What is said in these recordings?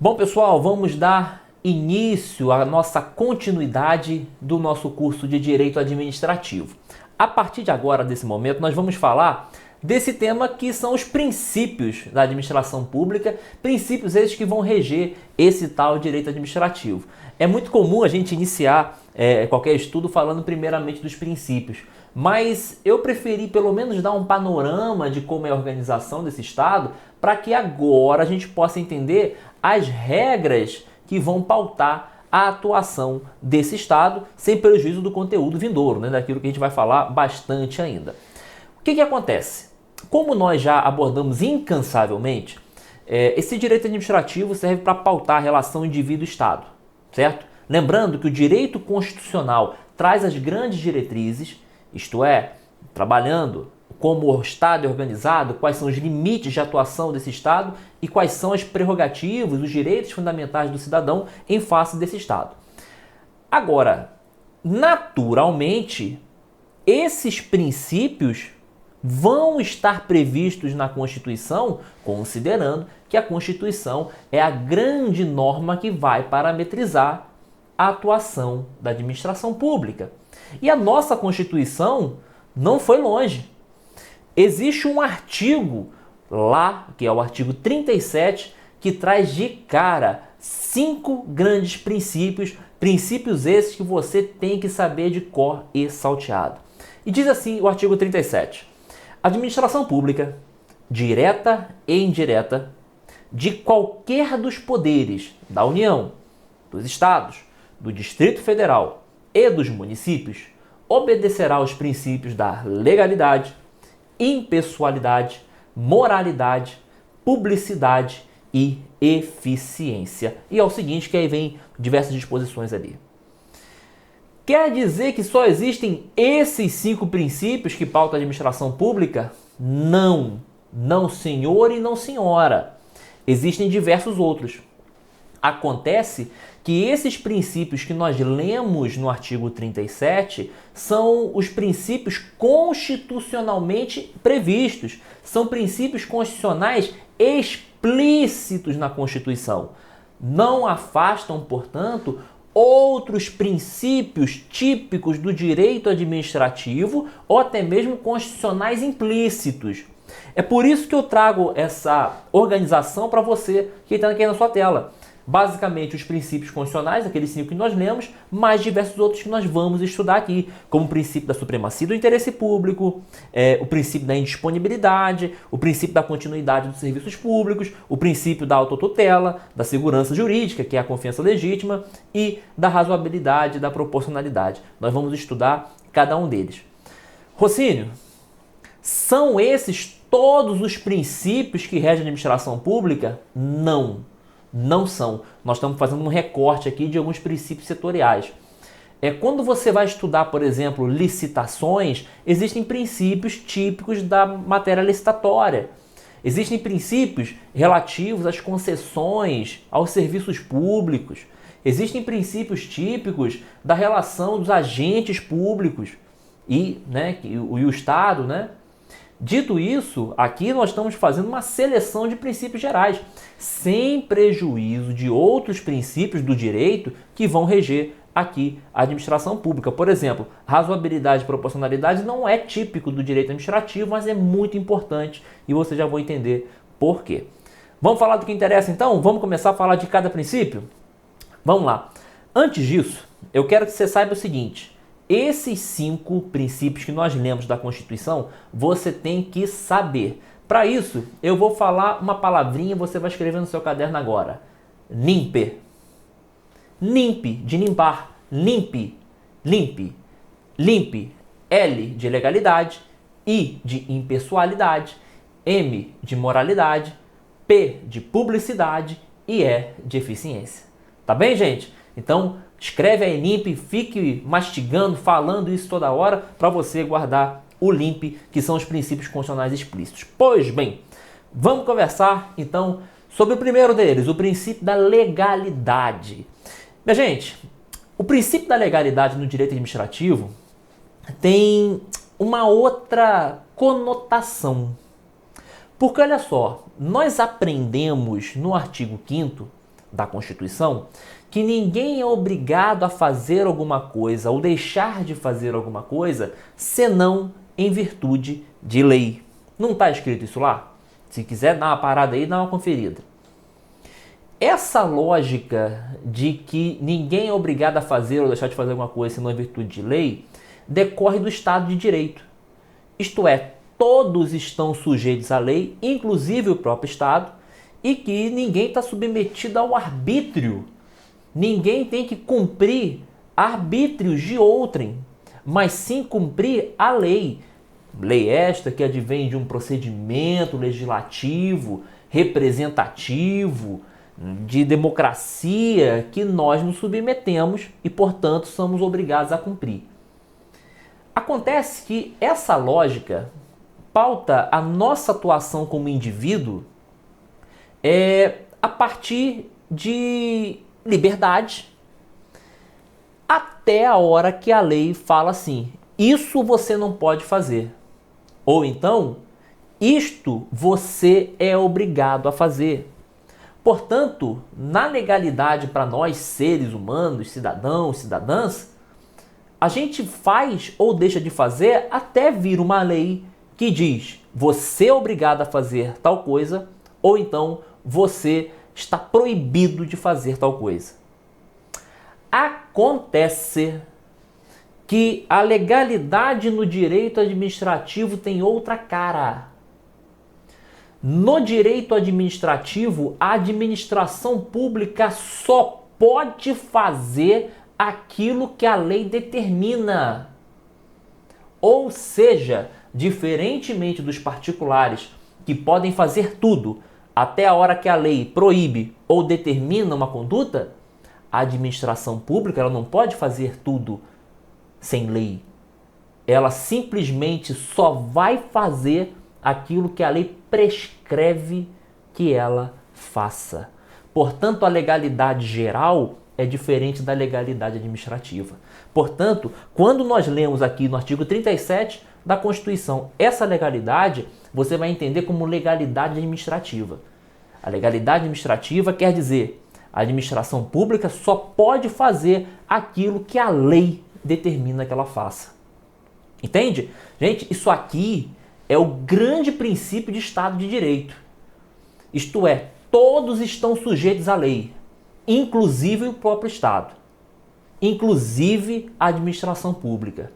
Bom, pessoal, vamos dar início à nossa continuidade do nosso curso de Direito Administrativo. A partir de agora, desse momento, nós vamos falar desse tema que são os princípios da administração pública, princípios esses que vão reger esse tal direito administrativo. É muito comum a gente iniciar qualquer estudo falando primeiramente dos princípios, mas eu preferi pelo menos dar um panorama de como é a organização desse Estado para que agora a gente possa entender as regras que vão pautar a atuação desse Estado, sem prejuízo do conteúdo vindouro, daquilo que a gente vai falar bastante ainda. O que acontece? Como nós já abordamos incansavelmente, esse direito administrativo serve para pautar a relação indivíduo-Estado, certo? Lembrando que o direito constitucional traz as grandes diretrizes, isto é, trabalhando como o Estado é organizado, quais são os limites de atuação desse Estado e quais são as prerrogativas, os direitos fundamentais do cidadão em face desse Estado. Agora, naturalmente, esses princípios vão estar previstos na Constituição, considerando que a Constituição é a grande norma que vai parametrizar a atuação da administração pública. E a nossa Constituição não foi longe. Existe um artigo lá, que é o artigo 37, que traz de cara 5 grandes princípios, princípios esses que você tem que saber de cor e salteado. E diz assim o artigo 37: a administração pública, direta e indireta, de qualquer dos poderes da União, dos Estados, do Distrito Federal e dos municípios, obedecerá aos princípios da legalidade, impessoalidade, moralidade, publicidade e eficiência. E é o seguinte, que aí vem diversas disposições ali. Quer dizer que só existem esses 5 princípios que pautam a administração pública? Não. Não, senhor e não, senhora. Existem diversos outros. Acontece que esses princípios que nós lemos no artigo 37 são os princípios constitucionalmente previstos, são princípios constitucionais explícitos na Constituição. Não afastam, portanto, outros princípios típicos do direito administrativo ou até mesmo constitucionais implícitos. É por isso que eu trago essa organização para você que está aqui na sua tela. Basicamente, os princípios constitucionais, aqueles 5 que nós lemos, mais diversos outros que nós vamos estudar aqui, como o princípio da supremacia do interesse público, o princípio da indisponibilidade, o princípio da continuidade dos serviços públicos, o princípio da autotutela, da segurança jurídica, que é a confiança legítima, e da razoabilidade e da proporcionalidade. Nós vamos estudar cada um deles. Rocínio, são esses todos os princípios que regem a administração pública? Não são. Nós estamos fazendo um recorte aqui de alguns princípios setoriais. Quando você vai estudar, por exemplo, licitações, existem princípios típicos da matéria licitatória. Existem princípios relativos às concessões, aos serviços públicos. Existem princípios típicos da relação dos agentes públicos e o Estado, Dito isso, aqui nós estamos fazendo uma seleção de princípios gerais, sem prejuízo de outros princípios do direito que vão reger aqui a administração pública. Por exemplo, razoabilidade e proporcionalidade não é típico do direito administrativo, mas é muito importante e você já vai entender por quê. Vamos falar do que interessa então? Vamos começar a falar de cada princípio? Vamos lá. Antes disso, eu quero que você saiba o seguinte: esses 5 princípios que nós lemos da Constituição, você tem que saber. Para isso, eu vou falar uma palavrinha e você vai escrever no seu caderno agora. Limpe. Limpe, de limpar. Limpe. Limpe. Limpe. L de legalidade, I de impessoalidade, M de moralidade, P de publicidade e E de eficiência. Tá bem, gente? Então, escreve aí limpe, fique mastigando, falando isso toda hora para você guardar o limpe, que são os princípios constitucionais explícitos. Pois bem, vamos conversar então sobre o primeiro deles, o princípio da legalidade. Minha gente, o princípio da legalidade no direito administrativo tem uma outra conotação. Porque olha só, nós aprendemos no artigo 5º da Constituição que ninguém é obrigado a fazer alguma coisa ou deixar de fazer alguma coisa senão em virtude de lei. Não está escrito isso lá? Se quiser dar uma parada aí, dá uma conferida. Essa lógica de que ninguém é obrigado a fazer ou deixar de fazer alguma coisa senão em virtude de lei decorre do Estado de Direito. Isto é, todos estão sujeitos à lei, inclusive o próprio Estado, e que ninguém está submetido ao arbítrio. Ninguém tem que cumprir arbítrios de outrem, mas sim cumprir a lei. Lei esta que advém de um procedimento legislativo, representativo, de democracia que nós nos submetemos e, portanto, somos obrigados a cumprir. Acontece que essa lógica pauta a nossa atuação como indivíduo a partir de liberdade até a hora que a lei fala assim: isso você não pode fazer. Ou então, isto você é obrigado a fazer. Portanto, na legalidade para nós, seres humanos, cidadãos, cidadãs, a gente faz ou deixa de fazer até vir uma lei que diz: você é obrigado a fazer tal coisa, ou então você está proibido de fazer tal coisa. Acontece que a legalidade no direito administrativo tem outra cara. No direito administrativo, a administração pública só pode fazer aquilo que a lei determina. Ou seja, diferentemente dos particulares, que podem fazer tudo até a hora que a lei proíbe ou determina uma conduta, a administração pública ela não pode fazer tudo sem lei. Ela simplesmente só vai fazer aquilo que a lei prescreve que ela faça. Portanto, a legalidade geral é diferente da legalidade administrativa. Portanto, quando nós lemos aqui no artigo 37 da Constituição essa legalidade, você vai entender como legalidade administrativa. A legalidade administrativa quer dizer a administração pública só pode fazer aquilo que a lei determina que ela faça. Entende? Gente, isso aqui é o grande princípio de Estado de Direito. Isto é, todos estão sujeitos à lei, inclusive o próprio Estado, inclusive a administração pública.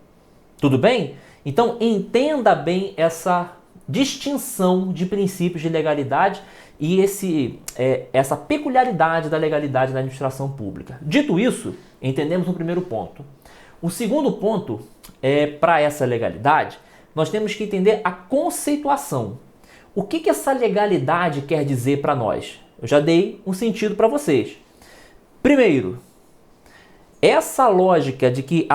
Tudo bem? Então, entenda bem essa distinção de princípios de legalidade e essa peculiaridade da legalidade na administração pública. Dito isso, entendemos o primeiro ponto. O segundo ponto para essa legalidade, nós temos que entender a conceituação. O que essa legalidade quer dizer para nós? Eu já dei um sentido para vocês. Primeiro, essa lógica de que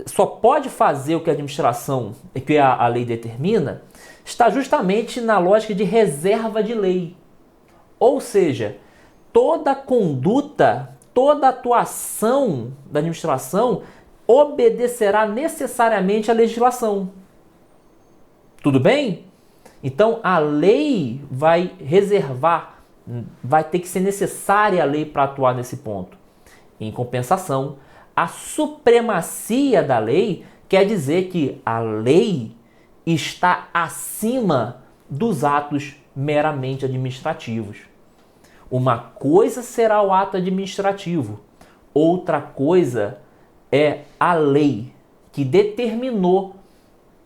só pode fazer o que a administração, que a lei determina, está justamente na lógica de reserva de lei. Ou seja, toda conduta, toda atuação da administração obedecerá necessariamente à legislação. Tudo bem? Então a lei vai reservar, vai ter que ser necessária a lei para atuar nesse ponto. Em compensação, a supremacia da lei quer dizer que a lei está acima dos atos meramente administrativos. Uma coisa será o ato administrativo, outra coisa é a lei que determinou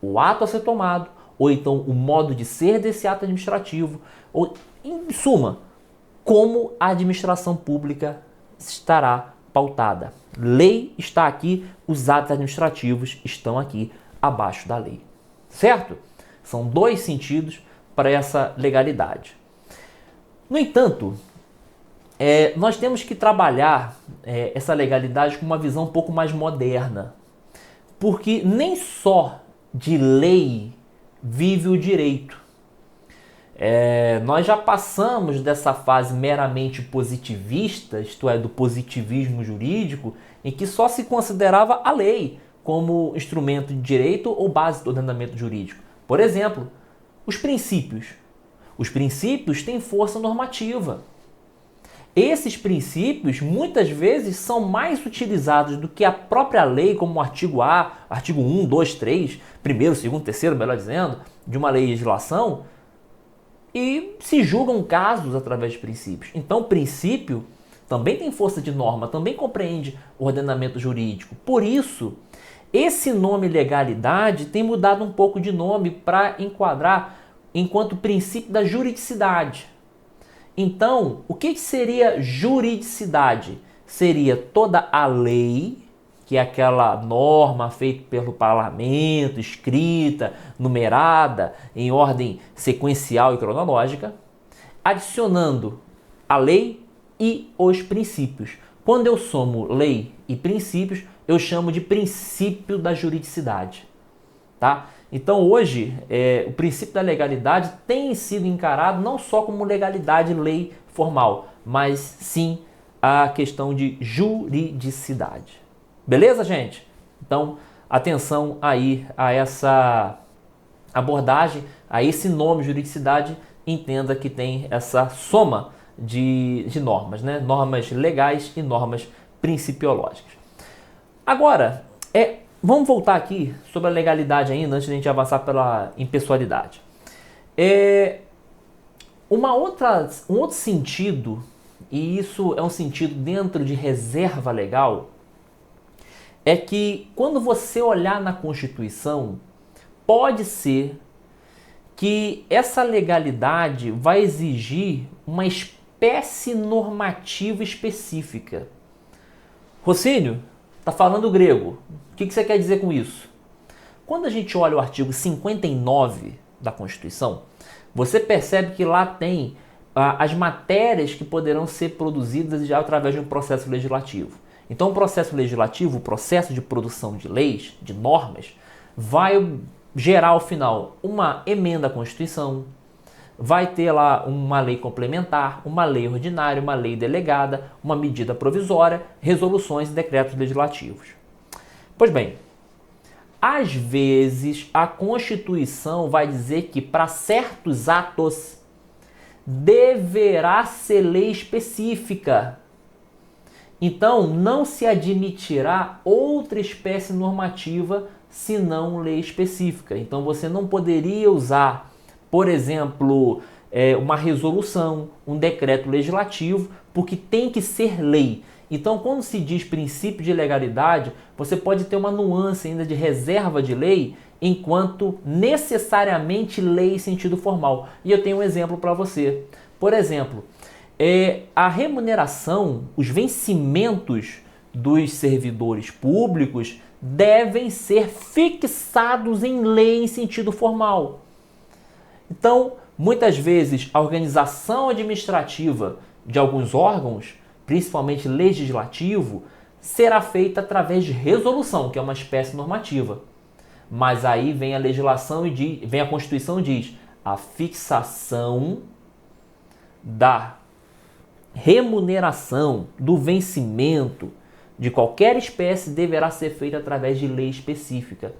o ato a ser tomado, ou então o modo de ser desse ato administrativo, ou, em suma, como a administração pública estará pautada. Lei está aqui, os atos administrativos estão aqui abaixo da lei. Certo? São dois sentidos para essa legalidade. No entanto, nós temos que trabalhar essa legalidade com uma visão um pouco mais moderna, porque nem só de lei vive o direito. Nós já passamos dessa fase meramente positivista, isto é, do positivismo jurídico, em que só se considerava a lei como instrumento de direito ou base do ordenamento jurídico. Por exemplo, os princípios. Os princípios têm força normativa. Esses princípios muitas vezes são mais utilizados do que a própria lei, como o artigo A, artigo 1, 2, 3, primeiro, segundo, terceiro, melhor dizendo, de uma legislação, e se julgam casos através de princípios. Então, o princípio também tem força de norma, também compreende o ordenamento jurídico. Por isso, esse nome legalidade tem mudado um pouco de nome para enquadrar enquanto princípio da juridicidade. Então, o que seria juridicidade? Seria toda a lei, que é aquela norma feita pelo parlamento, escrita, numerada, em ordem sequencial e cronológica, adicionando a lei e os princípios. Quando eu somo lei e princípios, eu chamo de princípio da juridicidade. Tá? Então hoje, o princípio da legalidade tem sido encarado não só como legalidade, lei formal, mas sim a questão de juridicidade. Beleza, gente? Então, atenção aí a essa abordagem, a esse nome juridicidade, entenda que tem essa soma de normas, né? Normas legais e normas principiológicas. Agora, vamos voltar aqui sobre a legalidade ainda, antes de a gente avançar pela impessoalidade. Um outro sentido, e isso é um sentido dentro de reserva legal, é que quando você olhar na Constituição, pode ser que essa legalidade vai exigir uma espécie normativa específica. Rocínio, está falando grego. O que você quer dizer com isso? Quando a gente olha o artigo 59 da Constituição, você percebe que lá tem as matérias que poderão ser produzidas já através de um processo legislativo. Então, o processo legislativo, o processo de produção de leis, de normas, vai gerar ao final uma emenda à Constituição, vai ter lá uma lei complementar, uma lei ordinária, uma lei delegada, uma medida provisória, resoluções e decretos legislativos. Pois bem, às vezes a Constituição vai dizer que para certos atos deverá ser lei específica. Então, não se admitirá outra espécie normativa senão lei específica. Então, você não poderia usar, por exemplo, uma resolução, um decreto legislativo, porque tem que ser lei. Então, quando se diz princípio de legalidade, você pode ter uma nuance ainda de reserva de lei, enquanto necessariamente lei em sentido formal. E eu tenho um exemplo para você. Por exemplo, a remuneração, os vencimentos dos servidores públicos devem ser fixados em lei em sentido formal. Então, muitas vezes, a organização administrativa de alguns órgãos, principalmente legislativo, será feita através de resolução, que é uma espécie normativa. Mas aí vem a legislação e vem a Constituição e diz: a fixação da remuneração, do vencimento de qualquer espécie deverá ser feita através de lei específica.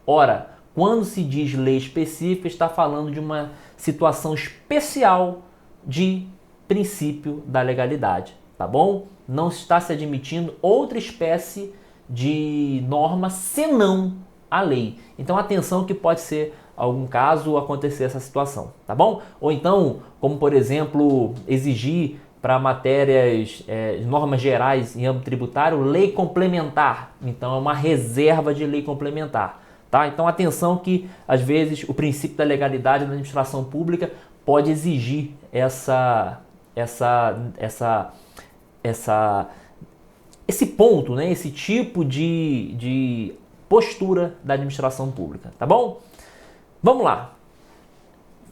Ora, quando se diz lei específica, está falando de uma situação especial de princípio da legalidade, tá bom? Não está se admitindo outra espécie de norma senão a lei. Então, atenção que pode ser algum caso acontecer essa situação, tá bom? Ou então, como por exemplo, exigir para matérias, normas gerais em âmbito tributário, lei complementar. Então, é uma reserva de lei complementar. Tá? Então, atenção que, às vezes, o princípio da legalidade da administração pública pode exigir esse ponto, né? Esse tipo de postura da administração pública. Tá bom? Vamos lá.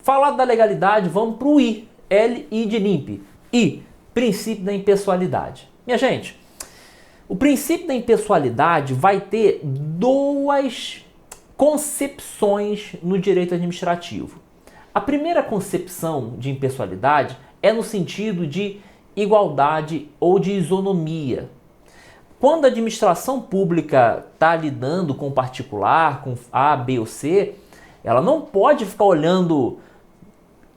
Falado da legalidade, vamos para o I. L, I de NIMP. I, princípio da impessoalidade. Minha gente, o princípio da impessoalidade vai ter duas concepções no direito administrativo. A primeira concepção de impessoalidade é no sentido de igualdade ou de isonomia. Quando a administração pública está lidando com o particular, com A, B ou C, ela não pode ficar olhando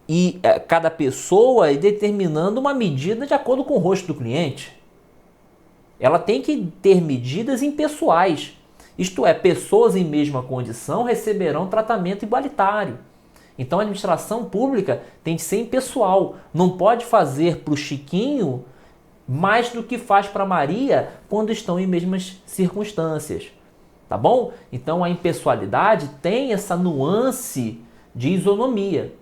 e cada pessoa e determinando uma medida de acordo com o rosto do cliente. Ela tem que ter medidas impessoais. Isto é, pessoas em mesma condição receberão tratamento igualitário. Então a administração pública tem que ser impessoal. Não pode fazer para o Chiquinho mais do que faz para Maria quando estão em mesmas circunstâncias. Tá bom? Então a impessoalidade tem essa nuance de isonomia.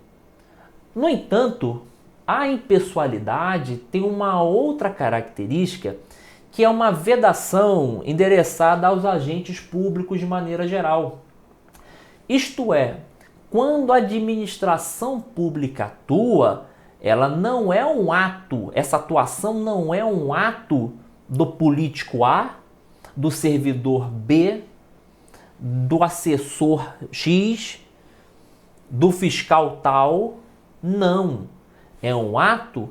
No entanto, a impessoalidade tem uma outra característica, que é uma vedação endereçada aos agentes públicos de maneira geral. Isto é, quando a administração pública atua, ela não é um ato, essa atuação não é um ato do político A, do servidor B, do assessor X, do fiscal tal. Não. É um ato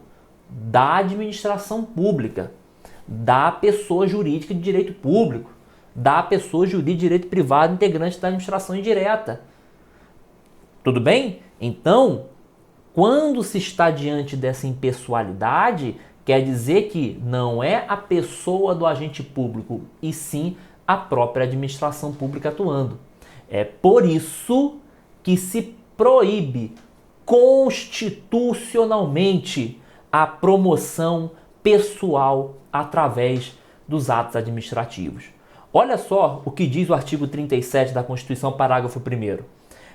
da administração pública, da pessoa jurídica de direito público, da pessoa jurídica de direito privado integrante da administração indireta. Tudo bem? Então, quando se está diante dessa impessoalidade, quer dizer que não é a pessoa do agente público, e sim a própria administração pública atuando. É por isso que se proíbe constitucionalmente a promoção pessoal através dos atos administrativos. Olha só o que diz o artigo 37 da Constituição, parágrafo 1º.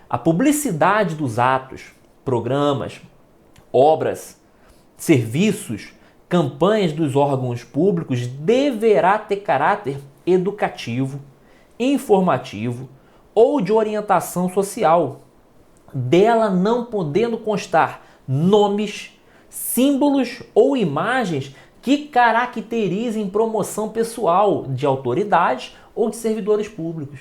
A publicidade dos atos, programas, obras, serviços, campanhas dos órgãos públicos deverá ter caráter educativo, informativo ou de orientação social, dela não podendo constar nomes, símbolos ou imagens que caracterizem promoção pessoal de autoridades ou de servidores públicos.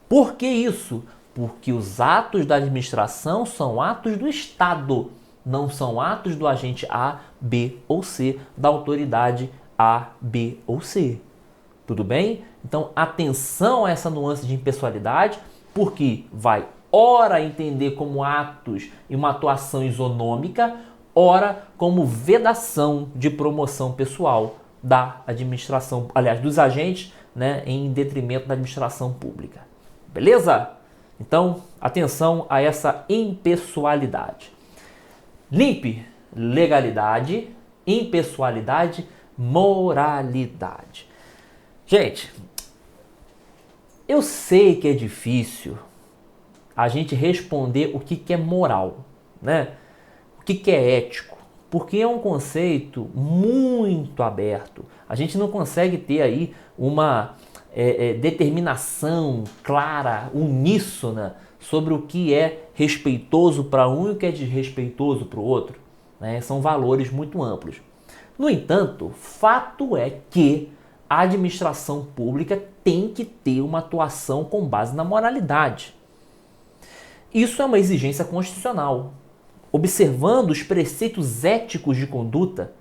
Por que isso? Porque os atos da administração são atos do Estado, não são atos do agente A, B ou C, da autoridade A, B ou C. Tudo bem? Então, atenção a essa nuance de impessoalidade, porque vai ora entender como atos e uma atuação isonômica, ora como vedação de promoção pessoal da administração, aliás, dos agentes, né, em detrimento da administração pública. Beleza? Então, atenção a essa impessoalidade. LIMP, legalidade, impessoalidade, moralidade. Gente, eu sei que é difícil a gente responder o que é moral, né? O que é ético, porque é um conceito muito aberto. A gente não consegue ter aí uma determinação clara, uníssona, sobre o que é respeitoso para um e o que é desrespeitoso para o outro, né? São valores muito amplos. No entanto, fato é que a administração pública tem que ter uma atuação com base na moralidade. Isso é uma exigência constitucional, observando os preceitos éticos de conduta.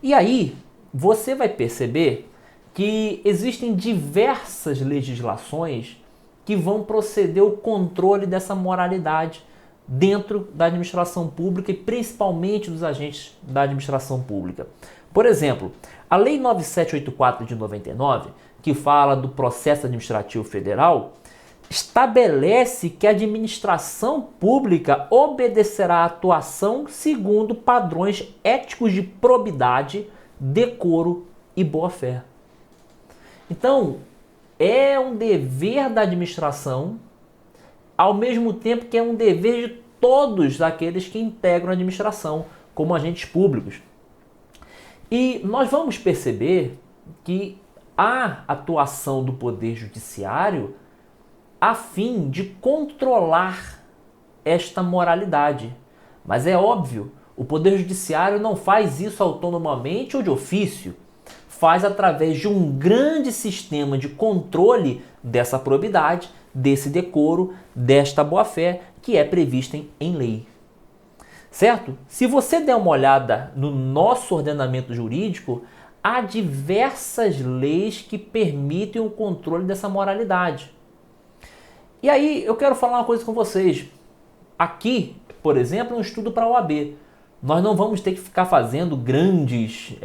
E aí, você vai perceber que existem diversas legislações que vão proceder ao controle dessa moralidade dentro da administração pública e principalmente dos agentes da administração pública. Por exemplo, a Lei 9784 de 99, que fala do processo administrativo federal, estabelece que a administração pública obedecerá à atuação segundo padrões éticos de probidade, decoro e boa-fé. Então, é um dever da administração, ao mesmo tempo que é um dever de todos aqueles que integram a administração, como agentes públicos. E nós vamos perceber que há atuação do Poder Judiciário a fim de controlar esta moralidade. Mas é óbvio, o Poder Judiciário não faz isso autonomamente ou de ofício, faz através de um grande sistema de controle dessa probidade, desse decoro, desta boa-fé que é prevista em lei. Certo? Se você der uma olhada no nosso ordenamento jurídico, há diversas leis que permitem o controle dessa moralidade. E aí eu quero falar uma coisa com vocês. aqui, por exemplo, é um estudo para a OAB. Nós não vamos ter que ficar fazendo grandes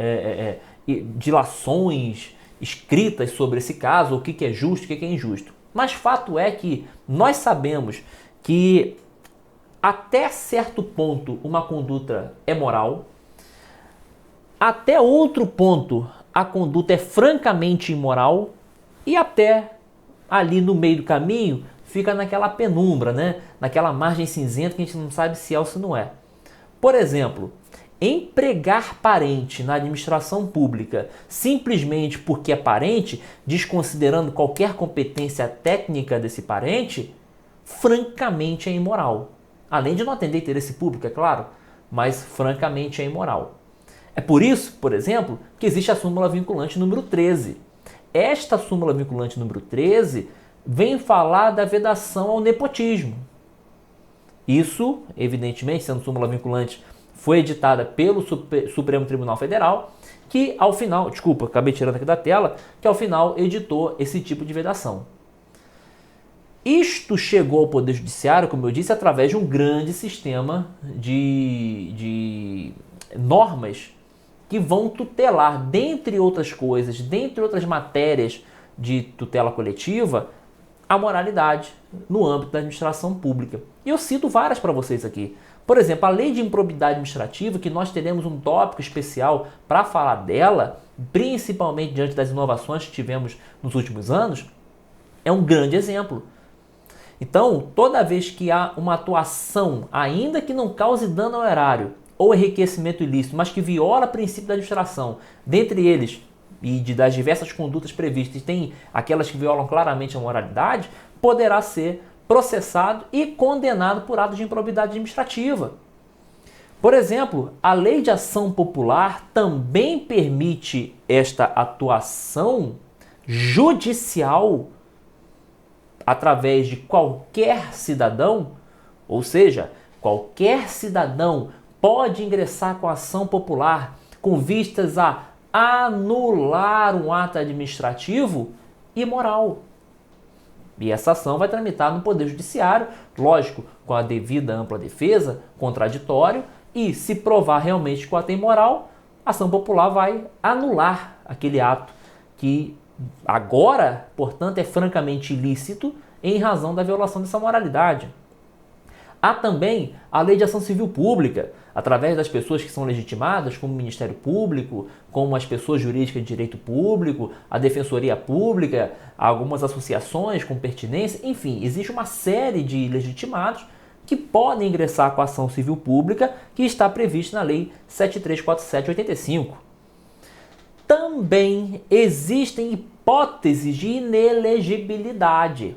dilações escritas sobre esse caso, o que é justo, o que é injusto. Mas fato é que nós sabemos que até certo ponto uma conduta é moral, até outro ponto a conduta é francamente imoral e até ali no meio do caminho fica naquela penumbra, né? Naquela margem cinzenta que a gente não sabe se é ou se não é. Por exemplo, empregar parente na administração pública simplesmente porque é parente, desconsiderando qualquer competência técnica desse parente, francamente é imoral. Além de não atender interesse público, é claro, mas francamente é imoral. É por isso, por exemplo, que existe a súmula vinculante número 13. Esta súmula vinculante número 13 vem falar da vedação ao nepotismo. Isso, evidentemente, sendo súmula vinculante, foi editada pelo Supremo Tribunal Federal, que ao final, desculpa, acabei tirando aqui da tela, que ao final editou esse tipo de vedação. Isto chegou ao Poder Judiciário, como eu disse, através de um grande sistema de normas que vão tutelar, dentre outras coisas, dentre outras matérias de tutela coletiva, a moralidade no âmbito da administração pública. E eu cito várias para vocês aqui. Por exemplo, a Lei de Improbidade Administrativa, que nós teremos um tópico especial para falar dela, principalmente diante das inovações que tivemos nos últimos anos, é um grande exemplo. Então, toda vez que há uma atuação, ainda que não cause dano ao erário ou enriquecimento ilícito, mas que viola o princípio da administração, dentre eles e das diversas condutas previstas, tem aquelas que violam claramente a moralidade, poderá ser processado e condenado por ato de improbidade administrativa. Por exemplo, a Lei de Ação Popular também permite esta atuação judicial através de qualquer cidadão, ou seja, qualquer cidadão pode ingressar com ação popular com vistas a anular um ato administrativo imoral. E essa ação vai tramitar no Poder Judiciário, lógico, com a devida ampla defesa, contraditório, e se provar realmente que o ato é imoral, a ação popular vai anular aquele ato que agora, portanto, é francamente ilícito em razão da violação dessa moralidade. Há também a Lei de Ação Civil Pública, através das pessoas que são legitimadas, como o Ministério Público, como as pessoas jurídicas de direito público, a Defensoria Pública, algumas associações com pertinência, enfim, existe uma série de legitimados que podem ingressar com a ação civil pública que está prevista na Lei 7347/85. Também existem hipóteses de inelegibilidade.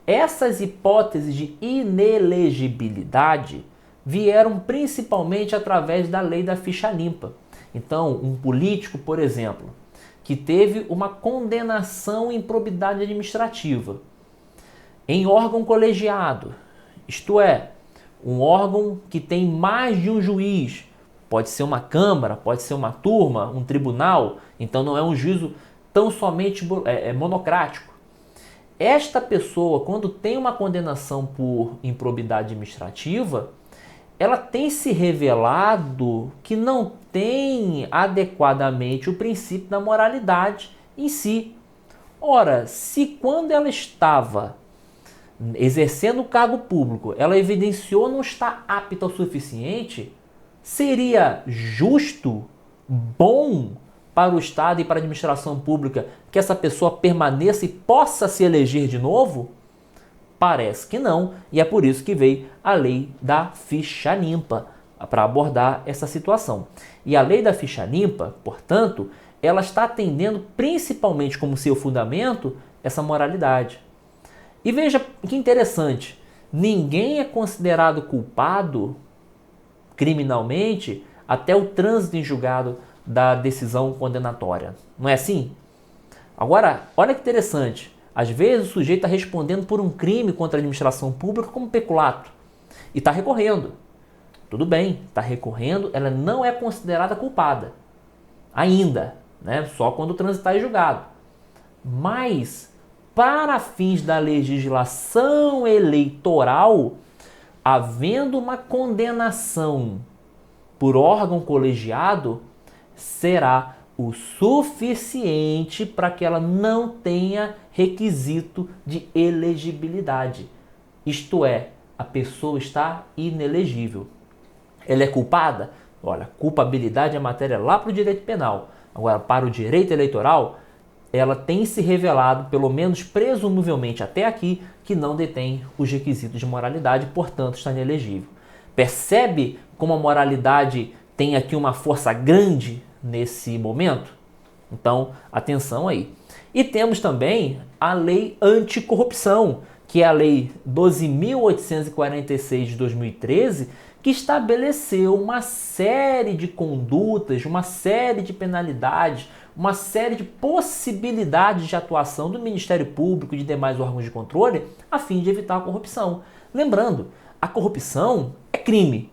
Essas hipóteses de inelegibilidade vieram principalmente através da lei da ficha limpa. Então, um político, por exemplo, que teve uma condenação em improbidade administrativa em órgão colegiado, isto é, um órgão que tem mais de um juiz, pode ser uma câmara, pode ser uma turma, um tribunal, então não é um juízo tão somente monocrático. Esta pessoa, quando tem uma condenação por improbidade administrativa, ela tem se revelado que não tem adequadamente o princípio da moralidade em si. Ora, se quando ela estava exercendo o cargo público, ela evidenciou não estar apta o suficiente, seria justo, bom para o Estado e para a administração pública que essa pessoa permaneça e possa se eleger de novo? Parece que não, e é por isso que veio a lei da ficha limpa, para abordar essa situação. E a lei da ficha limpa, portanto, ela está atendendo principalmente como seu fundamento essa moralidade. E veja que interessante, ninguém é considerado culpado criminalmente até o trânsito em julgado da decisão condenatória. Não é assim? Agora, olha que interessante. Às vezes o sujeito está respondendo por um crime contra a administração pública como peculato e está recorrendo. Tudo bem, está recorrendo, ela não é considerada culpada. Ainda, né? Só quando o trânsito está em julgado. Mas, para fins da legislação eleitoral, havendo uma condenação por órgão colegiado, será o suficiente para que ela não tenha requisito de elegibilidade. Isto é, a pessoa está inelegível. Ela é culpada? Olha, culpabilidade é matéria lá para o direito penal. Agora, para o direito eleitoral, ela tem se revelado, pelo menos presumivelmente até aqui, que não detém os requisitos de moralidade, portanto está inelegível. Percebe como a moralidade tem aqui uma força grande nesse momento? Então, atenção aí. E temos também a lei anticorrupção, que é a lei 12.846 de 2013, que estabeleceu uma série de condutas, uma série de penalidades, uma série de possibilidades de atuação do Ministério Público e de demais órgãos de controle a fim de evitar a corrupção. Lembrando, a corrupção é crime,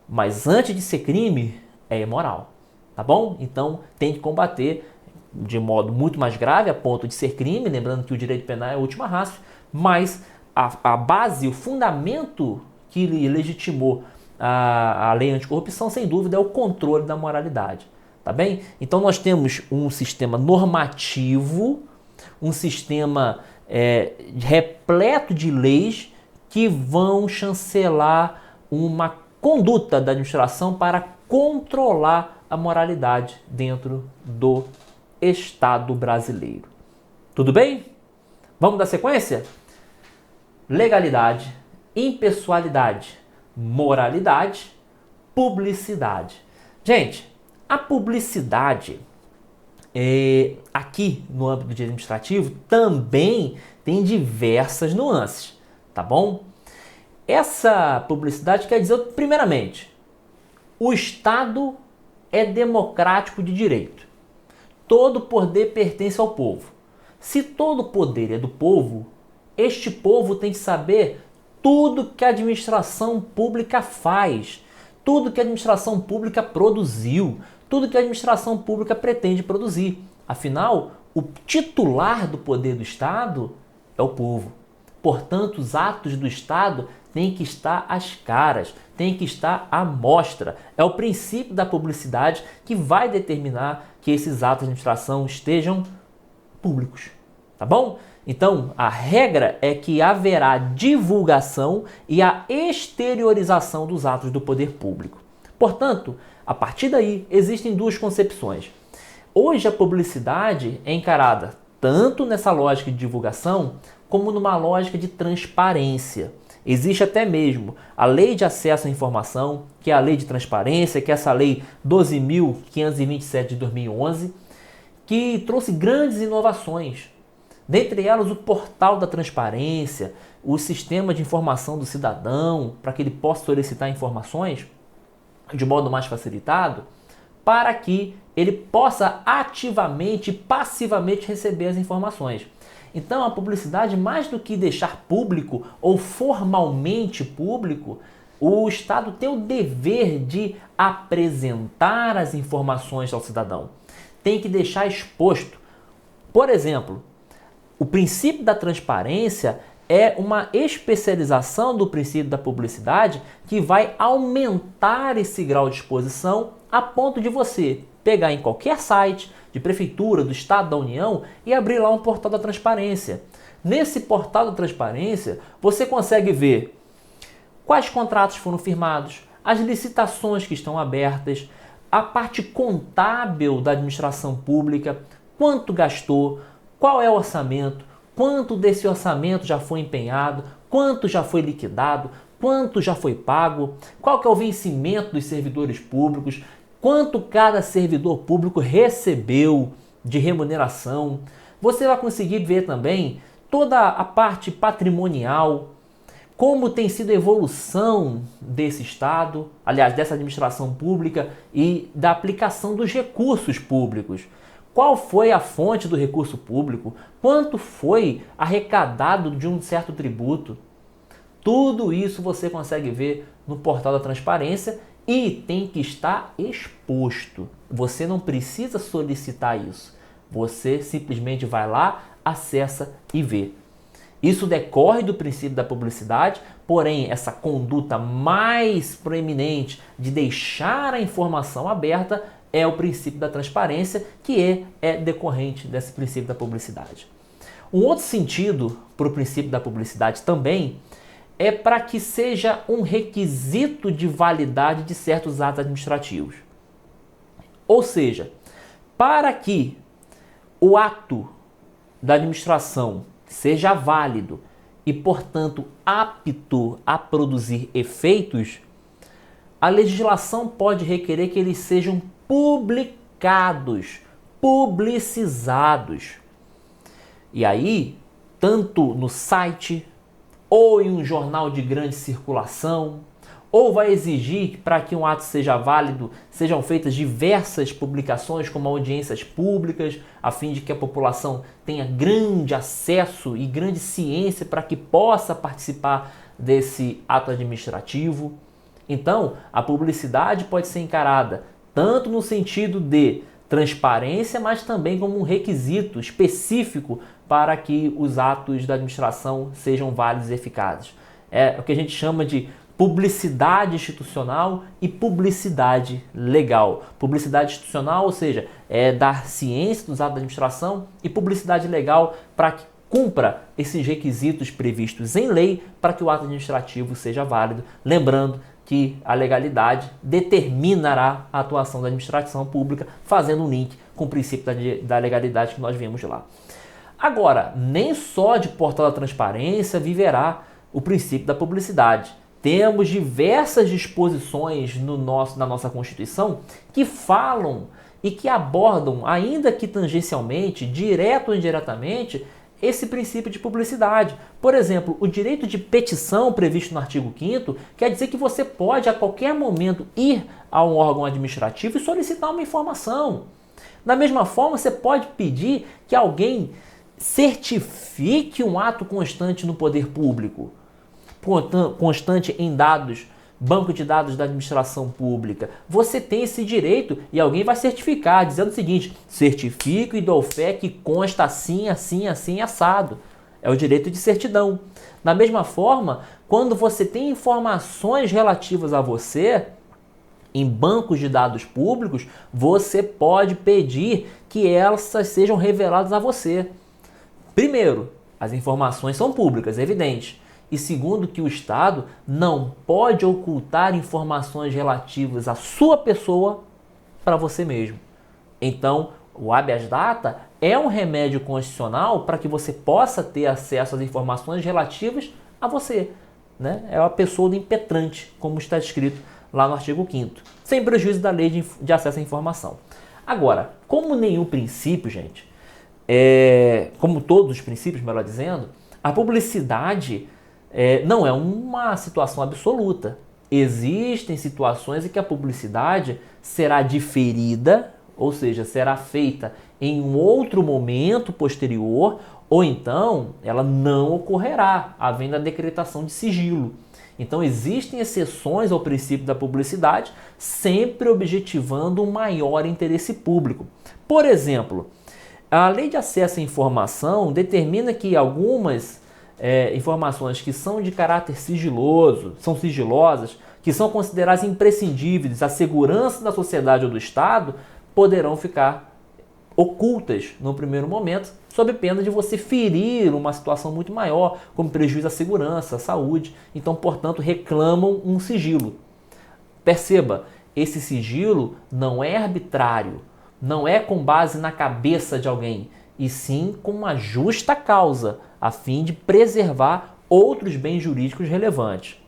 mas antes de ser crime, é imoral, tá bom? Então tem que combater de modo muito mais grave a ponto de ser crime, lembrando que o direito penal é a última ratio, mas a base, o fundamento que legitimou a lei anticorrupção, sem dúvida, é o controle da moralidade. Tá bem? Então nós temos um sistema normativo, um sistema repleto de leis que vão chancelar uma conduta da administração para controlar a moralidade dentro do Estado brasileiro. Tudo bem? Vamos dar sequência? Legalidade, impessoalidade, moralidade, publicidade. Gente, a publicidade, aqui no âmbito do direito administrativo, também tem diversas nuances, tá bom? Essa publicidade quer dizer, primeiramente, o Estado é democrático de direito. Todo poder pertence ao povo. Se todo poder é do povo, este povo tem que saber tudo que a administração pública faz, tudo que a administração pública produziu, tudo que a administração pública pretende produzir. Afinal, o titular do poder do Estado é o povo. Portanto, os atos do Estado têm que estar às caras, têm que estar à mostra. É o princípio da publicidade que vai determinar que esses atos de administração estejam públicos. Tá bom? Então, a regra é que haverá divulgação e a exteriorização dos atos do poder público. Portanto, a partir daí, existem duas concepções. Hoje, a publicidade é encarada tanto nessa lógica de divulgação, como numa lógica de transparência. Existe até mesmo a Lei de Acesso à Informação, que é a Lei de Transparência, que é essa Lei 12.527 de 2011, que trouxe grandes inovações. Dentre elas, o portal da transparência, o sistema de informação do cidadão, para que ele possa solicitar informações de modo mais facilitado, para que ele possa ativamente e passivamente receber as informações. Então, a publicidade, mais do que deixar público ou formalmente público, o Estado tem o dever de apresentar as informações ao cidadão. Tem que deixar exposto. Por exemplo, o princípio da transparência é uma especialização do princípio da publicidade que vai aumentar esse grau de exposição a ponto de você pegar em qualquer site de prefeitura, do Estado, da União e abrir lá um portal da transparência. Nesse portal da transparência, você consegue ver quais contratos foram firmados, as licitações que estão abertas, a parte contábil da administração pública, quanto gastou, qual é o orçamento, quanto desse orçamento já foi empenhado, quanto já foi liquidado, quanto já foi pago, qual que é o vencimento dos servidores públicos, quanto cada servidor público recebeu de remuneração. Você vai conseguir ver também toda a parte patrimonial, como tem sido a evolução desse Estado, aliás, dessa administração pública e da aplicação dos recursos públicos. Qual foi a fonte do recurso público? Quanto foi arrecadado de um certo tributo? Tudo isso você consegue ver no portal da transparência e tem que estar exposto. Você não precisa solicitar isso. Você simplesmente vai lá, acessa e vê. Isso decorre do princípio da publicidade, porém essa conduta mais proeminente de deixar a informação aberta é o princípio da transparência, que é decorrente desse princípio da publicidade. Um outro sentido para o princípio da publicidade também é para que seja um requisito de validade de certos atos administrativos. Ou seja, para que o ato da administração seja válido e, portanto, apto a produzir efeitos, a legislação pode requerer que eles sejam publicados, publicizados. E aí, tanto no site, ou em um jornal de grande circulação, ou vai exigir que para que um ato seja válido, sejam feitas diversas publicações, como audiências públicas, a fim de que a população tenha grande acesso e grande ciência para que possa participar desse ato administrativo. Então, a publicidade pode ser encarada tanto no sentido de transparência, mas também como um requisito específico para que os atos da administração sejam válidos e eficazes. É o que a gente chama de publicidade institucional e publicidade legal. Publicidade institucional, ou seja, é dar ciência dos atos da administração, e publicidade legal para que cumpra esses requisitos previstos em lei para que o ato administrativo seja válido. Lembrando que a legalidade determinará a atuação da administração pública, fazendo um link com o princípio da legalidade que nós vimos lá. Agora, nem só de portal da transparência viverá o princípio da publicidade. Temos diversas disposições na nossa Constituição que falam e que abordam, ainda que tangencialmente, direto ou indiretamente, esse princípio de publicidade. Por exemplo, o direito de petição previsto no artigo 5º quer dizer que você pode a qualquer momento ir a um órgão administrativo e solicitar uma informação. Da mesma forma, você pode pedir que alguém certifique um ato constante no poder público, constante em dados, banco de dados da administração pública. Você tem esse direito e alguém vai certificar, dizendo o seguinte: certifico e dou fé que consta assim, assim, assim, assado. É o direito de certidão. Da mesma forma, quando você tem informações relativas a você em bancos de dados públicos, você pode pedir que elas sejam reveladas a você. Primeiro, as informações são públicas, é evidente. E segundo, que o Estado não pode ocultar informações relativas à sua pessoa para você mesmo. Então, o habeas data é um remédio constitucional para que você possa ter acesso às informações relativas a você, né? É a pessoa do impetrante, como está escrito lá no artigo 5º, sem prejuízo da lei de acesso à informação. Agora, como nenhum princípio, gente, como todos os princípios, melhor dizendo, a publicidade não é uma situação absoluta. Existem situações em que a publicidade será diferida, ou seja, será feita em um outro momento posterior, ou então ela não ocorrerá, havendo a decretação de sigilo. Então existem exceções ao princípio da publicidade, sempre objetivando um maior interesse público. Por exemplo, a Lei de Acesso à Informação determina que algumas informações que são de caráter sigiloso, são sigilosas, que são consideradas imprescindíveis à segurança da sociedade ou do Estado, poderão ficar ocultas no primeiro momento, sob pena de você ferir uma situação muito maior, como prejuízo à segurança, à saúde. Então, portanto, reclamam um sigilo. Perceba, esse sigilo não é arbitrário, não é com base na cabeça de alguém, e sim com uma justa causa, a fim de preservar outros bens jurídicos relevantes.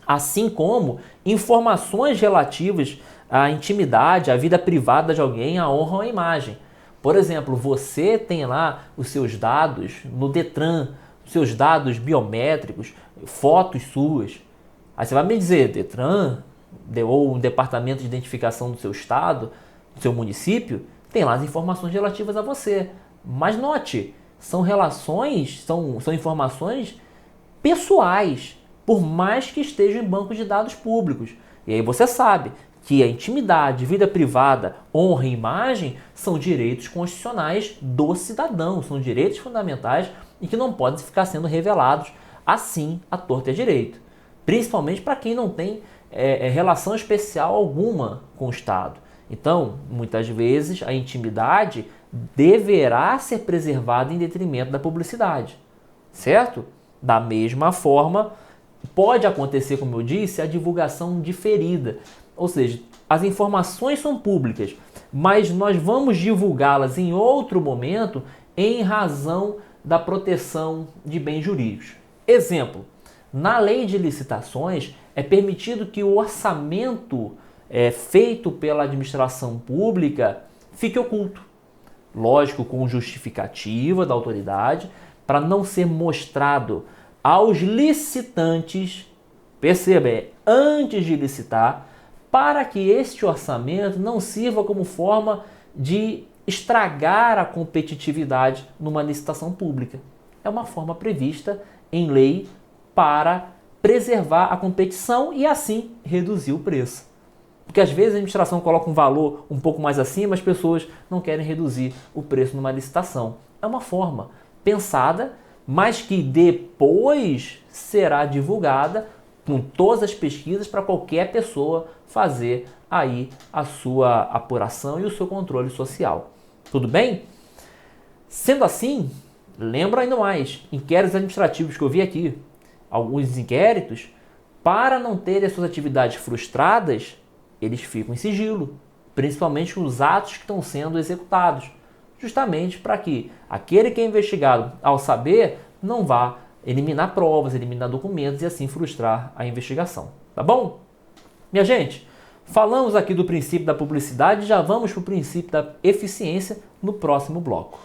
Assim como informações relativas à intimidade, à vida privada de alguém, à honra ou à imagem. Por exemplo, você tem lá os seus dados no Detran, os seus dados biométricos, fotos suas. Aí você vai me dizer, Detran, ou um departamento de identificação do seu estado, do seu município, tem lá as informações relativas a você. Mas note, são informações pessoais, por mais que estejam em bancos de dados públicos. E aí você sabe que a intimidade, vida privada, honra e imagem são direitos constitucionais do cidadão, são direitos fundamentais e que não podem ficar sendo revelados assim à torta e à direito. Principalmente para quem não tem relação especial alguma com o Estado. Então, muitas vezes, a intimidade deverá ser preservada em detrimento da publicidade, certo? Da mesma forma, pode acontecer, como eu disse, a divulgação diferida. Ou seja, as informações são públicas, mas nós vamos divulgá-las em outro momento em razão da proteção de bens jurídicos. Exemplo, na lei de licitações é permitido que o orçamento feito pela administração pública fique oculto. Lógico, com justificativa da autoridade, para não ser mostrado aos licitantes, perceba, antes de licitar, para que este orçamento não sirva como forma de estragar a competitividade numa licitação pública. É uma forma prevista em lei para preservar a competição e assim reduzir o preço. Porque às vezes a administração coloca um valor um pouco mais acima, as pessoas não querem reduzir o preço numa licitação. É uma forma pensada, mas que depois será divulgada com todas as pesquisas para qualquer pessoa fazer aí a sua apuração e o seu controle social. Tudo bem? Sendo assim, lembra ainda mais, inquéritos administrativos que eu vi aqui, alguns inquéritos, para não terem as suas atividades frustradas, eles ficam em sigilo, principalmente os atos que estão sendo executados, justamente para que aquele que é investigado, ao saber, não vá eliminar provas, eliminar documentos e assim frustrar a investigação. Tá bom? Minha gente, falamos aqui do princípio da publicidade, já vamos para o princípio da eficiência no próximo bloco.